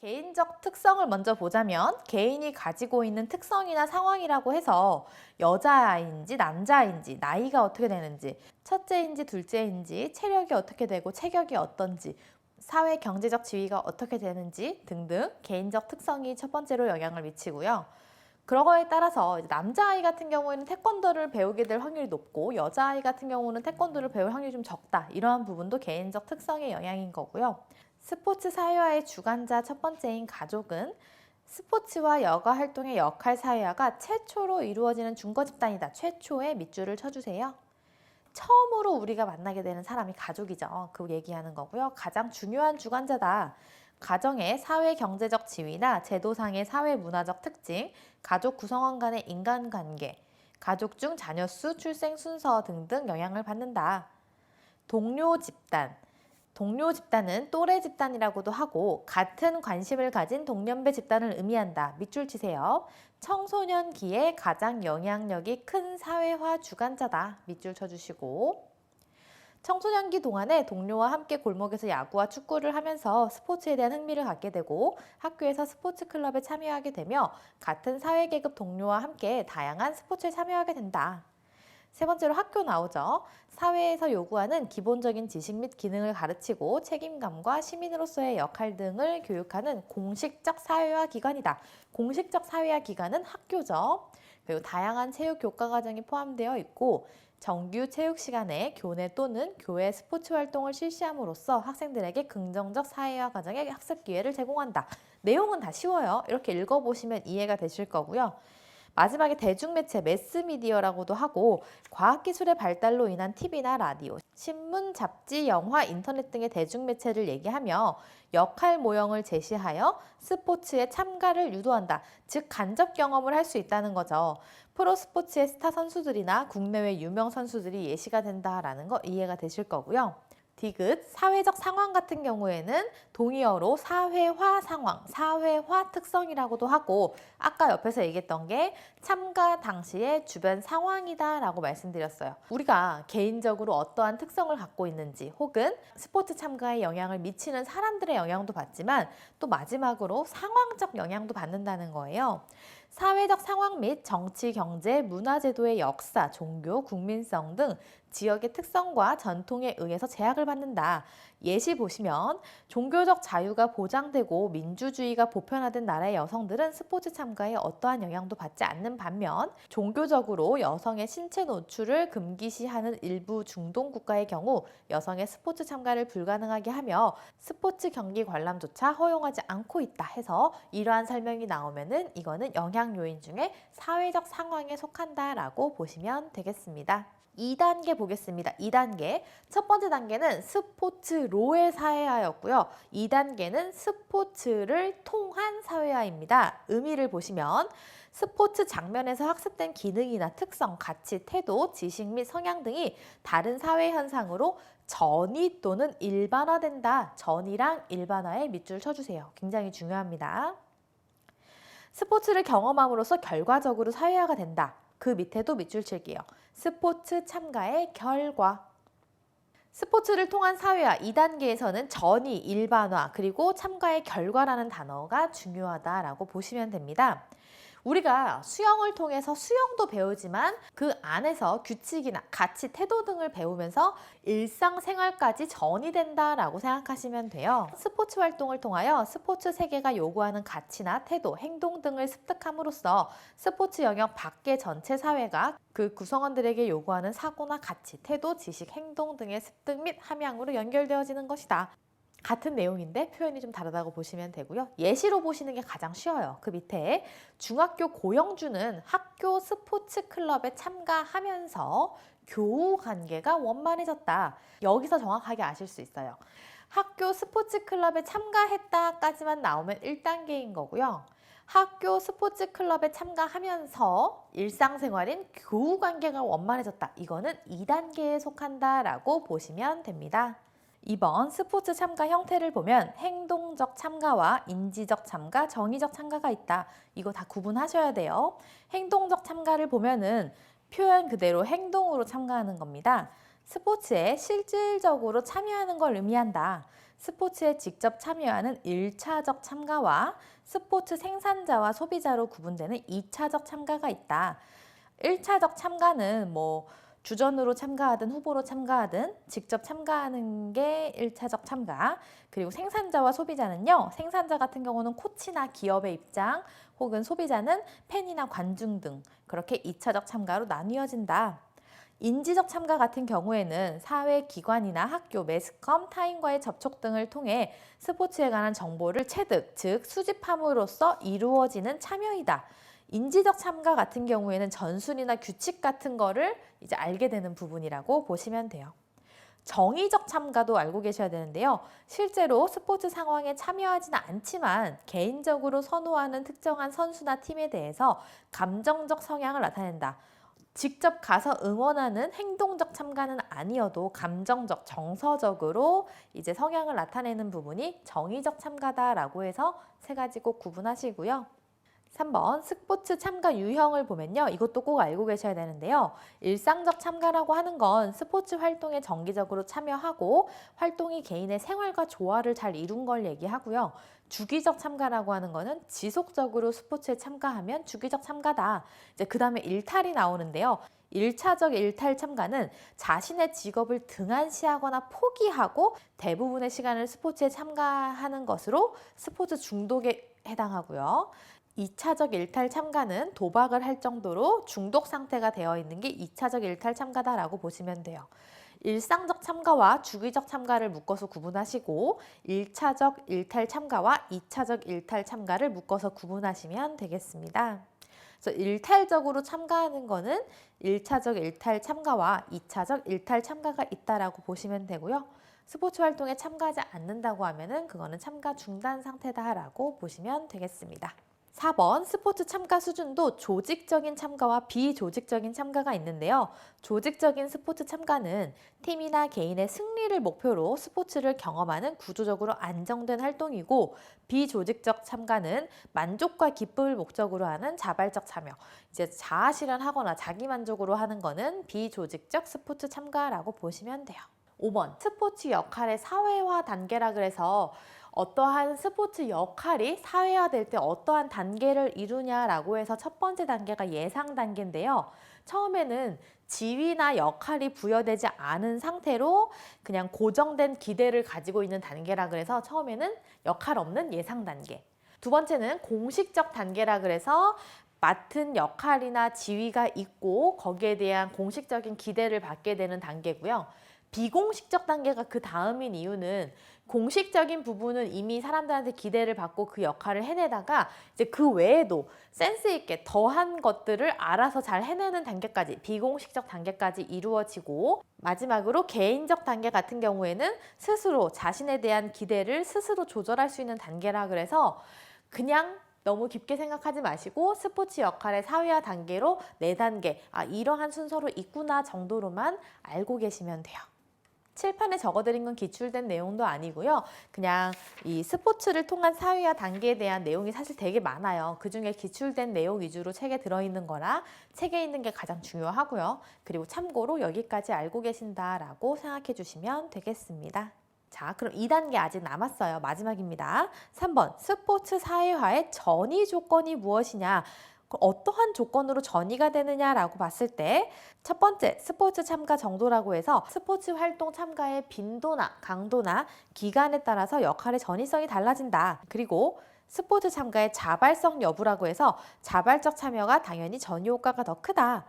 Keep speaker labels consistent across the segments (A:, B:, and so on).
A: 개인적 특성을 먼저 보자면 개인이 가지고 있는 특성이나 상황이라고 해서 여자아이인지 남자아이인지 나이가 어떻게 되는지 첫째인지 둘째인지 체력이 어떻게 되고 체격이 어떤지 사회 경제적 지위가 어떻게 되는지 등등 개인적 특성이 첫 번째로 영향을 미치고요. 그런 거에 따라서 이제 남자아이 같은 경우에는 태권도를 배우게 될 확률이 높고 여자아이 같은 경우는 태권도를 배울 확률이 좀 적다. 이러한 부분도 개인적 특성의 영향인 거고요. 스포츠 사회화의 주관자 첫 번째인 가족은 스포츠와 여가 활동의 역할 사회화가 최초로 이루어지는 중거 집단이다. 최초의 밑줄을 쳐주세요. 처음으로 우리가 만나게 되는 사람이 가족이죠. 그 얘기하는 거고요. 가장 중요한 주관자다. 가정의 사회 경제적 지위나 제도상의 사회 문화적 특징, 가족 구성원 간의 인간관계, 가족 중 자녀 수, 출생 순서 등등 영향을 받는다. 동료 집단. 동료 집단은 또래 집단이라고도 하고 같은 관심을 가진 동년배 집단을 의미한다. 밑줄 치세요. 청소년기에 가장 영향력이 큰 사회화 주관자다. 밑줄 쳐주시고 청소년기 동안에 동료와 함께 골목에서 야구와 축구를 하면서 스포츠에 대한 흥미를 갖게 되고 학교에서 스포츠 클럽에 참여하게 되며 같은 사회계급 동료와 함께 다양한 스포츠에 참여하게 된다. 세 번째로 학교 나오죠. 사회에서 요구하는 기본적인 지식 및 기능을 가르치고 책임감과 시민으로서의 역할 등을 교육하는 공식적 사회화 기관이다. 공식적 사회화 기관은 학교죠. 그리고 다양한 체육 교과 과정이 포함되어 있고 정규 체육 시간에 교내 또는 교회 스포츠 활동을 실시함으로써 학생들에게 긍정적 사회화 과정의 학습 기회를 제공한다. 내용은 다 쉬워요. 이렇게 읽어보시면 이해가 되실 거고요. 마지막에 대중매체, 매스미디어라고도 하고 과학기술의 발달로 인한 TV나 라디오, 신문, 잡지, 영화, 인터넷 등의 대중매체를 얘기하며 역할 모형을 제시하여 스포츠에 참가를 유도한다. 즉 간접 경험을 할 수 있다는 거죠. 프로스포츠의 스타 선수들이나 국내외 유명 선수들이 예시가 된다라는 거 이해가 되실 거고요. 디귿, 사회적 상황 같은 경우에는 동의어로 사회화 상황, 사회화 특성이라고도 하고 아까 옆에서 얘기했던 게 참가 당시의 주변 상황이다 라고 말씀드렸어요. 우리가 개인적으로 어떠한 특성을 갖고 있는지 혹은 스포츠 참가에 영향을 미치는 사람들의 영향도 받지만 또 마지막으로 상황적 영향도 받는다는 거예요. 사회적 상황 및 정치, 경제, 문화제도의 역사, 종교, 국민성 등 지역의 특성과 전통에 의해서 제약을 받는다. 예시 보시면 종교적 자유가 보장되고 민주주의가 보편화된 나라의 여성들은 스포츠 참가에 어떠한 영향도 받지 않는 반면 종교적으로 여성의 신체 노출을 금기시하는 일부 중동 국가의 경우 여성의 스포츠 참가를 불가능하게 하며 스포츠 경기 관람조차 허용하지 않고 있다 해서 이러한 설명이 나오면은 이거는 영향 요인 중에 사회적 상황에 속한다라고 보시면 되겠습니다. 2단계 보겠습니다. 2단계. 첫 번째 단계는 스포츠로의 사회화였고요. 2단계는 스포츠를 통한 사회화입니다. 의미를 보시면 스포츠 장면에서 학습된 기능이나 특성, 가치, 태도, 지식 및 성향 등이 다른 사회 현상으로 전이 또는 일반화된다. 전이랑 일반화에 밑줄 쳐주세요. 굉장히 중요합니다. 스포츠를 경험함으로써 결과적으로 사회화가 된다. 그 밑에도 밑줄 칠게요. 스포츠 참가의 결과. 스포츠를 통한 사회화 2단계에서는 전이, 일반화, 그리고 참가의 결과라는 단어가 중요하다라고 보시면 됩니다. 우리가 수영을 통해서 수영도 배우지만 그 안에서 규칙이나 가치, 태도 등을 배우면서 일상생활까지 전이 된다라고 생각하시면 돼요. 스포츠 활동을 통하여 스포츠 세계가 요구하는 가치나 태도, 행동 등을 습득함으로써 스포츠 영역 밖의 전체 사회가 그 구성원들에게 요구하는 사고나 가치, 태도, 지식, 행동 등의 습득 및 함양으로 연결되어지는 것이다. 같은 내용인데 표현이 좀 다르다고 보시면 되고요. 예시로 보시는 게 가장 쉬워요. 그 밑에 중학교 고영주는 학교 스포츠 클럽에 참가하면서 교우 관계가 원만해졌다. 여기서 정확하게 아실 수 있어요. 학교 스포츠 클럽에 참가했다까지만 나오면 1단계인 거고요. 학교 스포츠 클럽에 참가하면서 일상생활인 교우 관계가 원만해졌다. 이거는 2단계에 속한다라고 보시면 됩니다. 2번 스포츠 참가 형태를 보면 행동적 참가와 인지적 참가, 정의적 참가가 있다. 이거 다 구분하셔야 돼요. 행동적 참가를 보면은 표현 그대로 행동으로 참가하는 겁니다. 스포츠에 실질적으로 참여하는 걸 의미한다. 스포츠에 직접 참여하는 1차적 참가와 스포츠 생산자와 소비자로 구분되는 2차적 참가가 있다. 1차적 참가는 주전으로 참가하든 후보로 참가하든 직접 참가하는 게 1차적 참가. 그리고 생산자와 소비자는요. 생산자 같은 경우는 코치나 기업의 입장 혹은 소비자는 팬이나 관중 등 그렇게 2차적 참가로 나뉘어진다. 인지적 참가 같은 경우에는 사회기관이나 학교, 매스컴, 타인과의 접촉 등을 통해 스포츠에 관한 정보를 체득, 즉 수집함으로써 이루어지는 참여이다. 인지적 참가 같은 경우에는 전술이나 규칙 같은 거를 이제 알게 되는 부분이라고 보시면 돼요. 정의적 참가도 알고 계셔야 되는데요. 실제로 스포츠 상황에 참여하지는 않지만 개인적으로 선호하는 특정한 선수나 팀에 대해서 감정적 성향을 나타낸다. 직접 가서 응원하는 행동적 참가는 아니어도 감정적, 정서적으로 이제 성향을 나타내는 부분이 정의적 참가다라고 해서 세 가지 꼭 구분하시고요. 3번 스포츠 참가 유형을 보면요. 이것도 꼭 알고 계셔야 되는데요. 일상적 참가라고 하는 건 스포츠 활동에 정기적으로 참여하고 활동이 개인의 생활과 조화를 잘 이룬 걸 얘기하고요. 주기적 참가라고 하는 거는 지속적으로 스포츠에 참가하면 주기적 참가다. 이제 그 다음에 일탈이 나오는데요. 1차적 일탈 참가는 자신의 직업을 등한시하거나 포기하고 대부분의 시간을 스포츠에 참가하는 것으로 스포츠 중독에 해당하고요. 2차적 일탈 참가는 도박을 할 정도로 중독 상태가 되어 있는 게 2차적 일탈 참가다라고 보시면 돼요. 일상적 참가와 주기적 참가를 묶어서 구분하시고 1차적 일탈 참가와 2차적 일탈 참가를 묶어서 구분하시면 되겠습니다. 그래서 일탈적으로 참가하는 거는 1차적 일탈 참가와 2차적 일탈 참가가 있다라고 보시면 되고요. 스포츠 활동에 참가하지 않는다고 하면은 그거는 참가 중단 상태다라고 보시면 되겠습니다. 4번 스포츠 참가 수준도 조직적인 참가와 비조직적인 참가가 있는데요. 조직적인 스포츠 참가는 팀이나 개인의 승리를 목표로 스포츠를 경험하는 구조적으로 안정된 활동이고 비조직적 참가는 만족과 기쁨을 목적으로 하는 자발적 참여. 이제 자아 실현하거나 자기 만족으로 하는 거는 비조직적 스포츠 참가라고 보시면 돼요. 5번 스포츠 역할의 사회화 단계라 그래서 어떠한 스포츠 역할이 사회화될 때 어떠한 단계를 이루냐라고 해서 첫 번째 단계가 예상 단계인데요. 처음에는 지위나 역할이 부여되지 않은 상태로 그냥 고정된 기대를 가지고 있는 단계라 그래서 처음에는 역할 없는 예상 단계. 두 번째는 공식적 단계라 그래서 맡은 역할이나 지위가 있고 거기에 대한 공식적인 기대를 받게 되는 단계고요. 비공식적 단계가 그 다음인 이유는 공식적인 부분은 이미 사람들한테 기대를 받고 그 역할을 해내다가 이제 그 외에도 센스 있게 더한 것들을 알아서 잘 해내는 단계까지 비공식적 단계까지 이루어지고 마지막으로 개인적 단계 같은 경우에는 스스로 자신에 대한 기대를 스스로 조절할 수 있는 단계라 그래서 그냥 너무 깊게 생각하지 마시고 스포츠 역할의 사회화 단계로 4단계 이러한 순서로 있구나 정도로만 알고 계시면 돼요. 칠판에 적어드린 건 기출된 내용도 아니고요. 그냥 이 스포츠를 통한 사회화 단계에 대한 내용이 사실 되게 많아요. 그중에 기출된 내용 위주로 책에 들어있는 거라 책에 있는 게 가장 중요하고요. 그리고 참고로 여기까지 알고 계신다라고 생각해 주시면 되겠습니다. 자, 그럼 2단계 아직 남았어요. 마지막입니다. 3번 스포츠 사회화의 전이 조건이 무엇이냐? 어떠한 조건으로 전이가 되느냐라고 봤을 때 첫 번째 스포츠 참가 정도라고 해서 스포츠 활동 참가의 빈도나 강도나 기간에 따라서 역할의 전이성이 달라진다. 그리고 스포츠 참가의 자발성 여부라고 해서 자발적 참여가 당연히 전이 효과가 더 크다.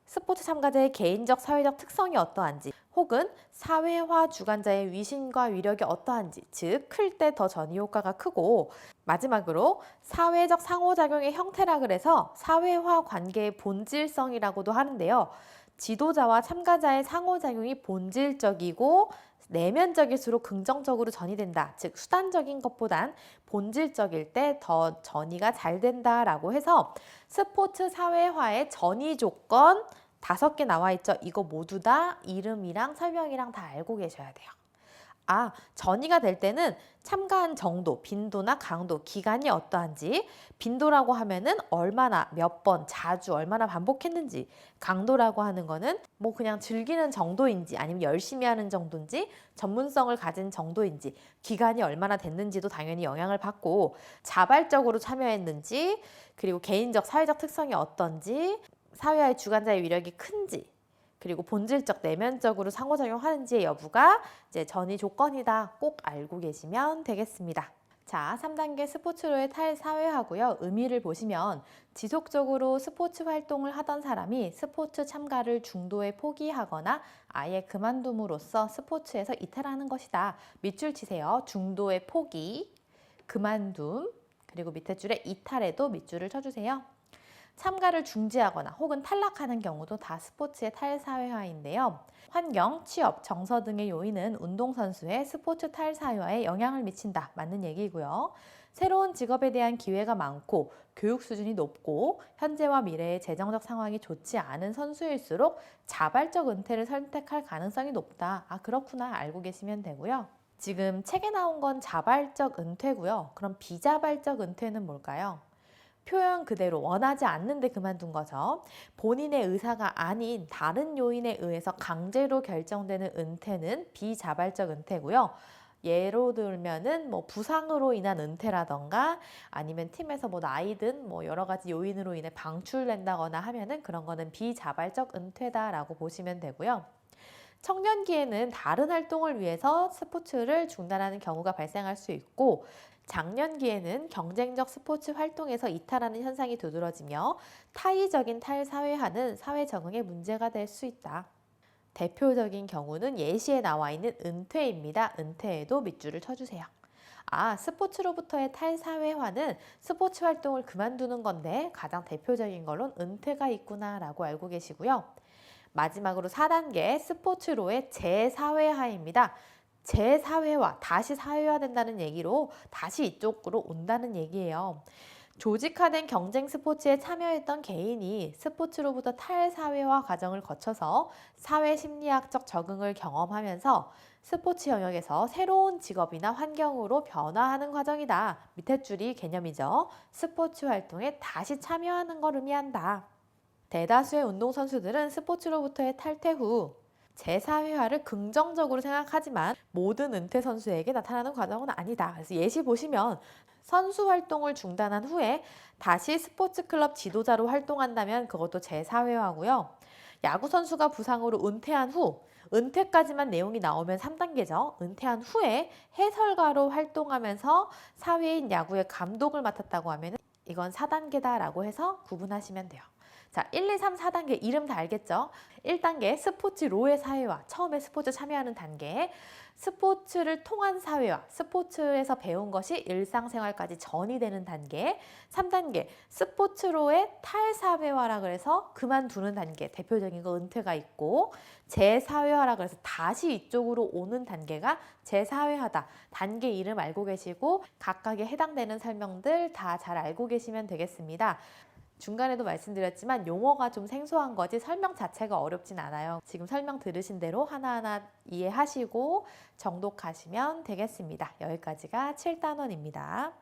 A: 스포츠 참가자의 개인적 사회적 특성이 어떠한지 혹은 사회화 주관자의 위신과 위력이 어떠한지 즉 클 때 더 전이 효과가 크고 마지막으로 사회적 상호작용의 형태라 그래서 사회화 관계의 본질성이라고도 하는데요. 지도자와 참가자의 상호작용이 본질적이고 내면적일수록 긍정적으로 전이된다. 즉 수단적인 것보단 본질적일 때 더 전이가 잘 된다라고 해서 스포츠 사회화의 전이 조건 5개 나와 있죠. 이거 모두 다 이름이랑 설명이랑 다 알고 계셔야 돼요. 전이가 될 때는 참가한 정도, 빈도나 강도, 기간이 어떠한지, 빈도라고 하면은 얼마나, 몇 번, 자주, 얼마나 반복했는지, 강도라고 하는 거는 뭐 그냥 즐기는 정도인지 아니면 열심히 하는 정도인지, 전문성을 가진 정도인지, 기간이 얼마나 됐는지도 당연히 영향을 받고, 자발적으로 참여했는지, 그리고 개인적, 사회적 특성이 어떤지, 사회와의 주관자의 위력이 큰지, 그리고 본질적, 내면적으로 상호작용하는지의 여부가 이제 전이 조건이다. 꼭 알고 계시면 되겠습니다. 자, 3단계 스포츠로의 탈사회화고요. 의미를 보시면 지속적으로 스포츠 활동을 하던 사람이 스포츠 참가를 중도에 포기하거나 아예 그만둠으로써 스포츠에서 이탈하는 것이다. 밑줄 치세요. 중도의 포기, 그만둠, 그리고 밑에 줄에 이탈에도 밑줄을 쳐주세요. 참가를 중지하거나 혹은 탈락하는 경우도 다 스포츠의 탈사회화인데요. 환경, 취업, 정서 등의 요인은 운동선수의 스포츠 탈사회화에 영향을 미친다. 맞는 얘기고요. 새로운 직업에 대한 기회가 많고 교육 수준이 높고 현재와 미래의 재정적 상황이 좋지 않은 선수일수록 자발적 은퇴를 선택할 가능성이 높다. 그렇구나. 알고 계시면 되고요. 지금 책에 나온 건 자발적 은퇴고요. 그럼 비자발적 은퇴는 뭘까요? 표현 그대로 원하지 않는데 그만둔 거죠. 본인의 의사가 아닌 다른 요인에 의해서 강제로 결정되는 은퇴는 비자발적 은퇴고요. 예로 들면은 뭐 부상으로 인한 은퇴라던가 아니면 팀에서 뭐 나이든 뭐 여러 가지 요인으로 인해 방출된다거나 하면은 그런 거는 비자발적 은퇴다라고 보시면 되고요. 청년기에는 다른 활동을 위해서 스포츠를 중단하는 경우가 발생할 수 있고 장년기에는 경쟁적 스포츠 활동에서 이탈하는 현상이 두드러지며 타의적인 탈사회화는 사회 적응에 문제가 될 수 있다. 대표적인 경우는 예시에 나와 있는 은퇴입니다. 은퇴에도 밑줄을 쳐주세요. 스포츠로부터의 탈사회화는 스포츠 활동을 그만두는 건데 가장 대표적인 걸로는 은퇴가 있구나라고 알고 계시고요. 마지막으로 4단계 스포츠로의 재사회화입니다. 재사회화, 다시 사회화된다는 얘기로 다시 이쪽으로 온다는 얘기예요. 조직화된 경쟁 스포츠에 참여했던 개인이 스포츠로부터 탈사회화 과정을 거쳐서 사회심리학적 적응을 경험하면서 스포츠 영역에서 새로운 직업이나 환경으로 변화하는 과정이다. 밑에 줄이 개념이죠. 스포츠 활동에 다시 참여하는 걸 의미한다. 대다수의 운동선수들은 스포츠로부터의 탈퇴 후 재사회화를 긍정적으로 생각하지만 모든 은퇴 선수에게 나타나는 과정은 아니다. 그래서 예시 보시면 선수 활동을 중단한 후에 다시 스포츠 클럽 지도자로 활동한다면 그것도 재사회화고요. 야구 선수가 부상으로 은퇴한 후 은퇴까지만 내용이 나오면 3단계죠. 은퇴한 후에 해설가로 활동하면서 사회인 야구의 감독을 맡았다고 하면 이건 4단계다라고 해서 구분하시면 돼요. 자, 1, 2, 3, 4단계 이름 다 알겠죠? 1단계 스포츠로의 사회화, 처음에 스포츠 참여하는 단계. 스포츠를 통한 사회화, 스포츠에서 배운 것이 일상생활까지 전이 되는 단계. 3단계 스포츠로의 탈사회화라 그래서 그만두는 단계, 대표적인 거 은퇴가 있고, 재사회화라 그래서 다시 이쪽으로 오는 단계가 재사회화다. 단계 이름 알고 계시고 각각에 해당되는 설명들 다 잘 알고 계시면 되겠습니다. 중간에도 말씀드렸지만 용어가 좀 생소한 거지 설명 자체가 어렵진 않아요. 지금 설명 들으신 대로 하나하나 이해하시고 정독하시면 되겠습니다. 여기까지가 7단원입니다.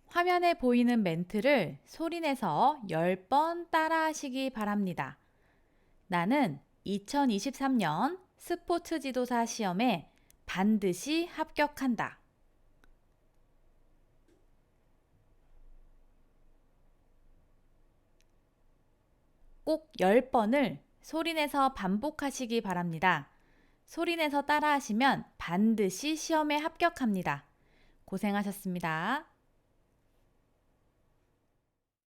B: 화면에 보이는 멘트를 소리내서 10번 따라하시기 바랍니다. 나는 2023년 스포츠 지도사 시험에 반드시 합격한다. 꼭 10번을 소리내서 반복하시기 바랍니다. 소리내서 따라하시면 반드시 시험에 합격합니다. 고생하셨습니다.